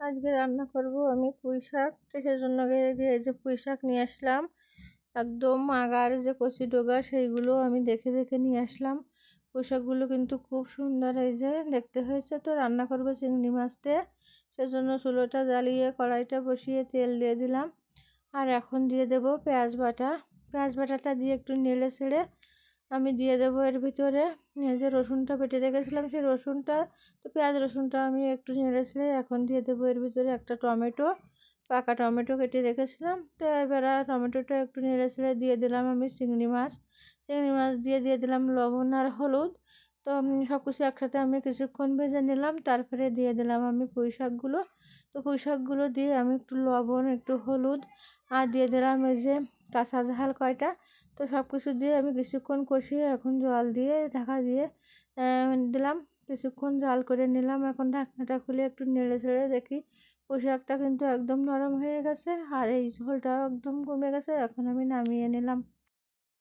আজকে রান্না করব আমি পুঁই শাক। তো সেজন্য এই যে পুঁই শাক নিয়ে আসলাম, একদম আগার যে কচি ডগা সেইগুলো আমি দেখে দেখে নিয়ে আসলাম। পুঁই শাকগুলো কিন্তু খুব সুন্দর এই যে দেখতে হয়েছে। তো রান্না করব চিংড়ি মাছ দিয়ে, সেজন্য চুলোটা জ্বালিয়ে কড়াইটা বসিয়ে তেল দিয়ে দিলাম। আর এখন দিয়ে দেব পেঁয়াজ বাটা। পেঁয়াজ বাটাটা দিয়ে একটু নেড়ে ছেড়ে আমি দিয়ে দেবো এর ভিতরে যে রসুনটা বেটে রেখেছিলাম, সেই রসুনটা, তো পেঁয়াজ রসুনটা আমি একটু নেড়ে ছেড়ে এখন দিয়ে দেবো এর ভিতরে একটা টমেটো, পাকা টমেটো কেটে রেখেছিলাম। তো এবার টমেটোটা একটু নেড়ে ছেড়ে দিয়ে দিলাম আমি চিংড়ি মাছ। চিংড়ি মাছ দিয়ে দিলাম লবণ আর হলুদ। তো সব কিছু একসাথে আমি কিছুক্ষণ ভেজে নিলাম, তারপরে দিয়ে দিলাম আমি পুঁই শাকগুলো। তো পুঁই শাকগুলো দিয়ে আমি একটু লবণ, একটু হলুদ আর দিয়ে দিলাম এই যে কাঁচা ঝাল কয়টা। তো সব কিছু দিয়ে আমি কিছুক্ষণ কষিয়ে এখন জল দিয়ে ঢাকা দিয়ে দিলাম। কিছুক্ষণ জাল করে নিলাম। এখন ঢাকনাটা খুলে একটু নেড়ে চেড়ে দেখি পুঁই শাকটা কিন্তু একদম নরম হয়ে গেছে আর এই ঝোলটাও একদম কমে গেছে। এখন আমি নামিয়ে নিলাম।